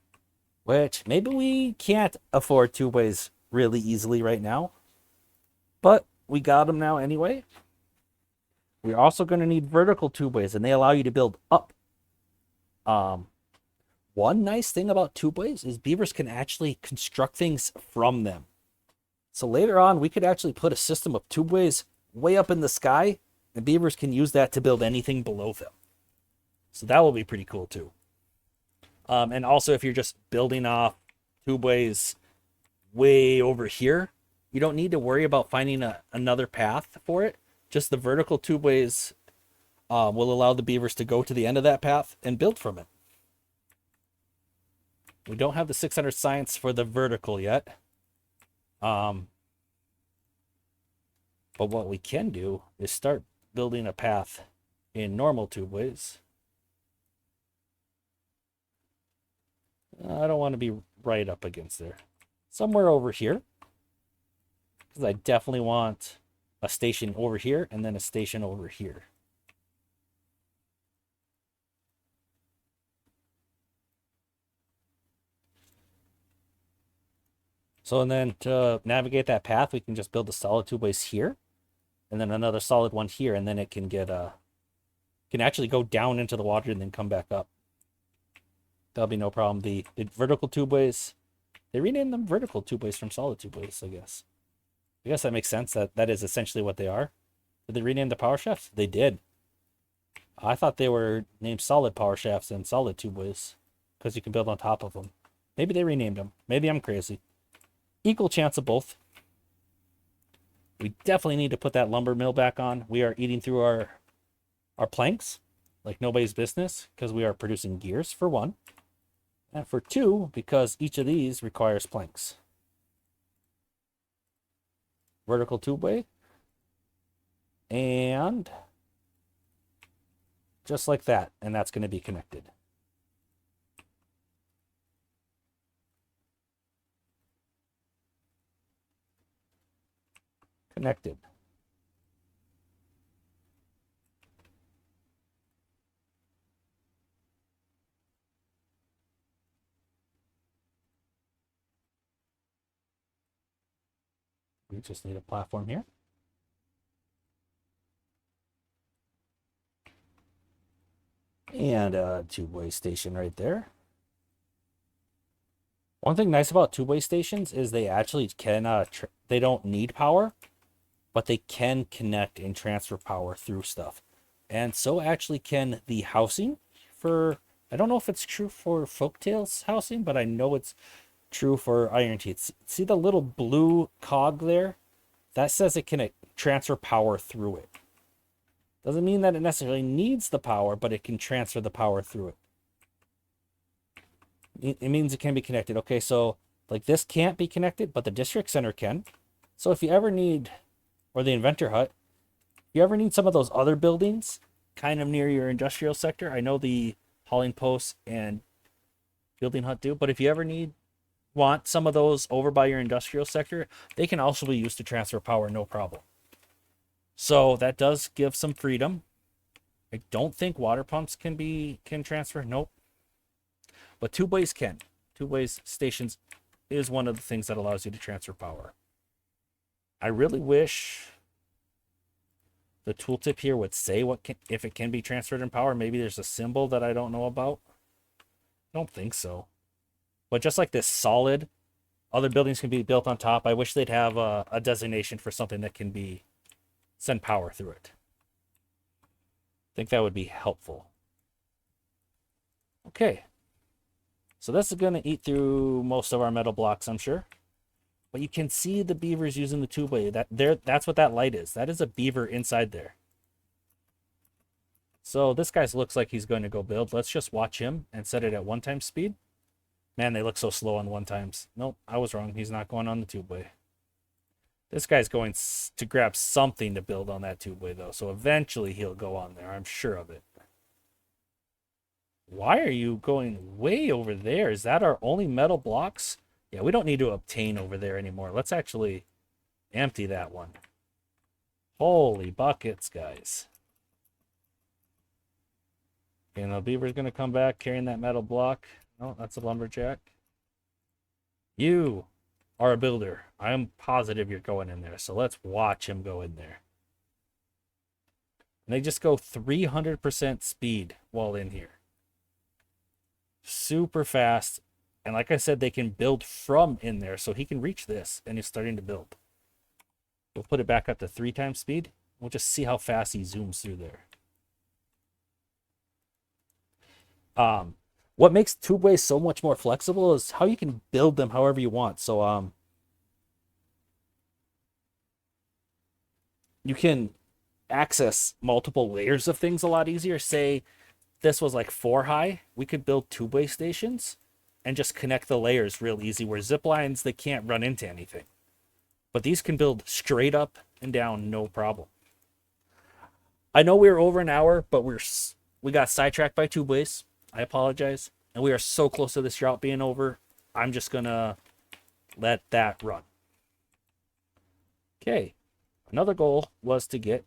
Which maybe we can't afford tubeways really easily right now. But we got them now anyway. We're also going to need vertical tubeways, and they allow you to build up. One nice thing about tubeways is beavers can actually construct things from them. So later on, we could actually put a system of tubeways way up in the sky, and beavers can use that to build anything below them. So that will be pretty cool too. And also, if you're just building off tubeways way over here, you don't need to worry about finding another path for it. Just the vertical tubeways will allow the beavers to go to the end of that path and build from it. We don't have the 600 science for the vertical yet. But what we can do is start building a path in normal tubeways. I don't want to be right up against there. Somewhere over here. Because I definitely want a station over here and then a station over here. So and then to navigate that path, we can just build a solid tubeways here and then another solid one here, and then it can get can actually go down into the water and then come back up. That'll be no problem. The vertical tubeways, they renamed them vertical tubeways from solid tubeways, I guess. I guess that makes sense. That is essentially what they are. Did they rename the power shafts? They did. I thought they were named solid power shafts and solid tubeways because you can build on top of them. Maybe they renamed them. Maybe I'm crazy. Equal chance of both. We definitely need to put that lumber mill back on. We are eating through our planks like nobody's business because we are producing gears for one. And for two, because each of these requires planks. Vertical tubeway. And just like that. And that's going to be connected. Connected. We just need a platform here. And a tubeway station right there. One thing nice about tubeway stations is they actually can, they don't need power, but they can connect and transfer power through stuff. And so actually can the housing for, I don't know if it's true for Folktales housing, but I know it's true for Ironteeth. See the little blue cog there? That says it can transfer power through it. Doesn't mean that it necessarily needs the power, but it can transfer the power through it. It means it can be connected. Okay, so like this can't be connected, but the district center can. So if you ever need, or the inventor hut, if you ever need some of those other buildings kind of near your industrial sector, I know the hauling posts and building hut do, but if you ever want some of those over by your industrial sector, they can also be used to transfer power, no problem. So that does give some freedom. I don't think water pumps can transfer. Nope. But tubeways can. Tubeways stations is one of the things that allows you to transfer power. I really wish the tooltip here would say if it can be transferred in power. Maybe there's a symbol that I don't know about. I don't think so. But just like this solid, other buildings can be built on top. I wish they'd have a designation for something that can send power through it. I think that would be helpful. Okay. So this is going to eat through most of our metal blocks, I'm sure. But you can see the beavers using the tubeway. That's what that light is. That is a beaver inside there. So this guy looks like he's going to go build. Let's just watch him and set it at 1 times speed. Man, they look so slow on 1 times. Nope, I was wrong. He's not going on the tubeway. This guy's going to grab something to build on that tubeway, though. So eventually he'll go on there. I'm sure of it. Why are you going way over there? Is that our only metal blocks? Yeah, we don't need to obtain over there anymore. Let's actually empty that one. Holy buckets, guys. And the beaver's going to come back carrying that metal block. Oh, that's a lumberjack. You are a builder. I'm positive you're going in there. So let's watch him go in there. And they just go 300% speed while in here. Super fast. And like I said, they can build from in there. So he can reach this and he's starting to build. We'll put it back up to 3 times speed. We'll just see how fast he zooms through there. What makes tubeways so much more flexible is how you can build them however you want. So you can access multiple layers of things a lot easier. Say this was like 4 high, we could build tubeway stations and just connect the layers real easy, where zip lines, they can't run into anything. But these can build straight up and down, no problem. I know we were over an hour, but we got sidetracked by tubeways. I apologize. And we are so close to this drought being over. I'm just going to let that run. Okay. Another goal was to get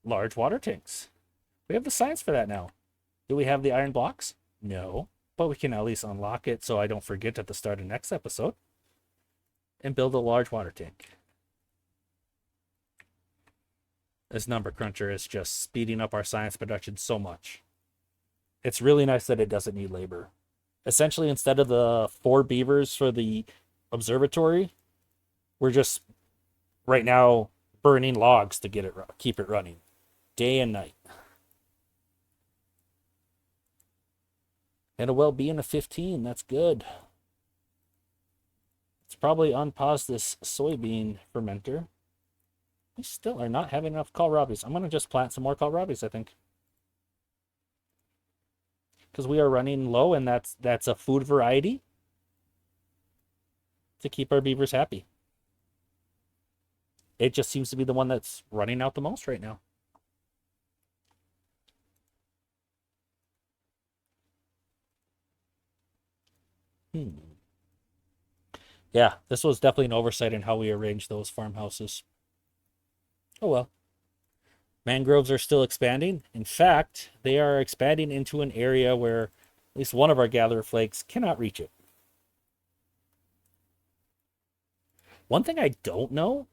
large water tanks. We have the science for that now. Do we have the iron blocks? No. But we can at least unlock it so I don't forget at the start of next episode. And build a large water tank. This Numbercruncher is just speeding up our science production so much. It's really nice that it doesn't need labor. Essentially, instead of the 4 beavers for the observatory, we're just right now burning logs to keep it running day and night. And a well-being of 15, that's good. Let's probably unpause this soybean fermenter. We still are not having enough kohlrabies. I'm going to just plant some more kohlrabies, I think. Because we are running low, and that's a food variety to keep our beavers happy. It just seems to be the one that's running out the most right now. Yeah, this was definitely an oversight in how we arranged those farmhouses. Oh well. Mangroves are still expanding. In fact, they are expanding into an area where at least one of our gatherer flakes cannot reach it. One thing I don't know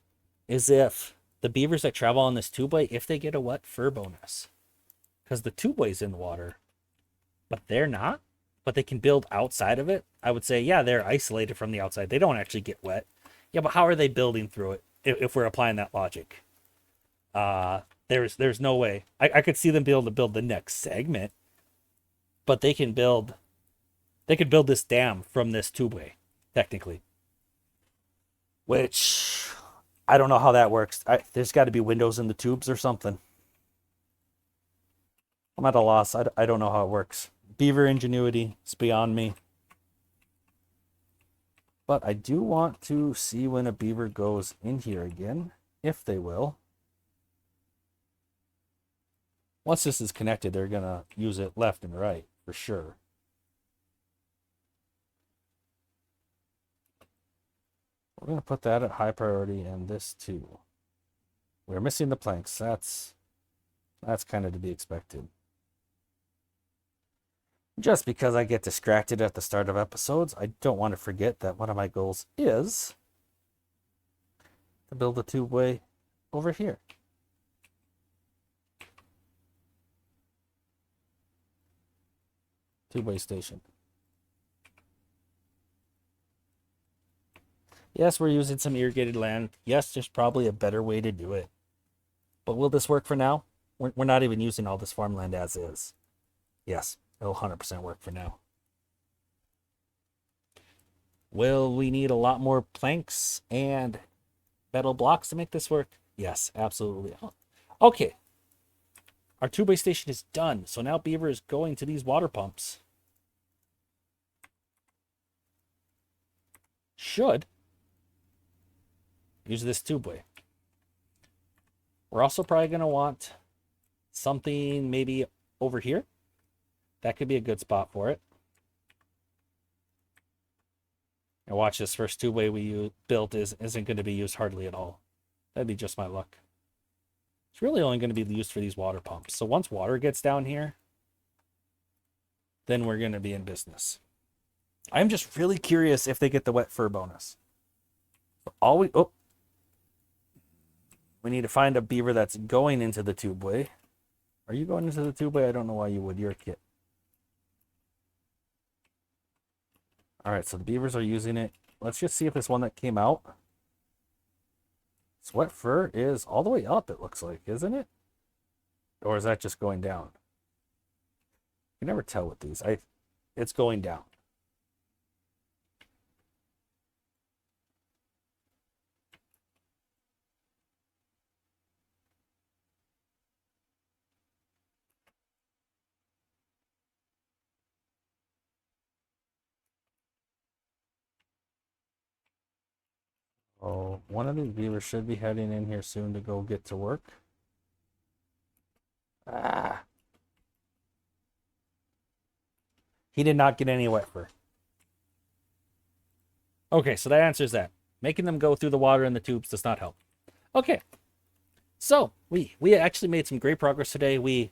is if the beavers that travel on this tubeway, if they get a wet fur bonus. Because the tubeway's in the water, but they're not. But they can build outside of it. I would say, yeah, they're isolated from the outside. They don't actually get wet. Yeah, but how are they building through it if we're applying that logic? There's no way. I could see them be able to build the next segment, but they could build this dam from this tubeway, technically. Which I don't know how that works. There's got to be windows in the tubes or something. I'm at a loss. I don't know how it works. Beaver ingenuity is beyond me. But I do want to see when a beaver goes in here again, if they will. Once this is connected, they're going to use it left and right, for sure. We're going to put that at high priority, and this too. We're missing the planks. That's kind of to be expected. Just because I get distracted at the start of episodes, I don't want to forget that one of my goals is to build a tubeway over here. Tubeway station. Yes, we're using some irrigated land. Yes, there's probably a better way to do it. But will this work for now? We're not even using all this farmland as is. Yes. It'll 100% work for now. Will we need a lot more planks and metal blocks to make this work? Yes, absolutely. Okay. Our two-way station is done. So now beaver is going to these water pumps. Should use this tubeway. We're also probably going to want something maybe over here. That could be a good spot for it. And watch, this first tubeway we built isn't going to be used hardly at all. That'd be just my luck. It's really only going to be used for these water pumps. So once water gets down here, then we're going to be in business. I'm just really curious if they get the wet fur bonus. We need to find a beaver that's going into the tubeway. Are you going into the tubeway? I don't know why you would. You're a kid. All right, so the beavers are using it. Let's just see if this one that came out. This wet fur is all the way up, it looks like, isn't it? Or is that just going down? You can never tell with these. It's going down. Oh, one of these beavers should be heading in here soon to go get to work. Ah. He did not get any wet fur. Okay, so that answers that. Making them go through the water in the tubes does not help. Okay. So, we actually made some great progress today. We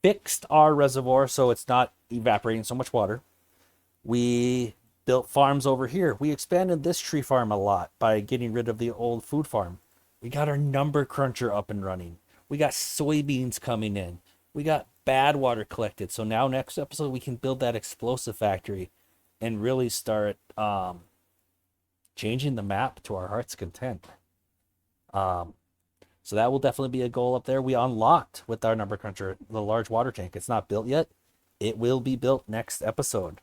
fixed our reservoir so it's not evaporating so much water. We built farms over here. We expanded this tree farm a lot by getting rid of the old food farm. We got our Numbercruncher up and running. We got soybeans coming in. We got bad water collected. So now next episode we can build that explosive factory and really start changing the map to our heart's content. So that will definitely be a goal up there. We unlocked with our Numbercruncher the large water tank. It's not built yet. It will be built next episode.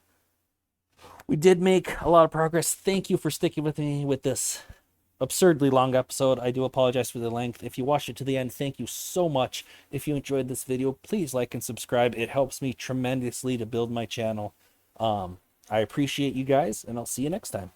We did make a lot of progress. Thank you for sticking with me with this absurdly long episode. I do apologize for the length. If you watched it to the end, thank you so much. If you enjoyed this video, please like and subscribe. It helps me tremendously to build my channel. I appreciate you guys, and I'll see you next time.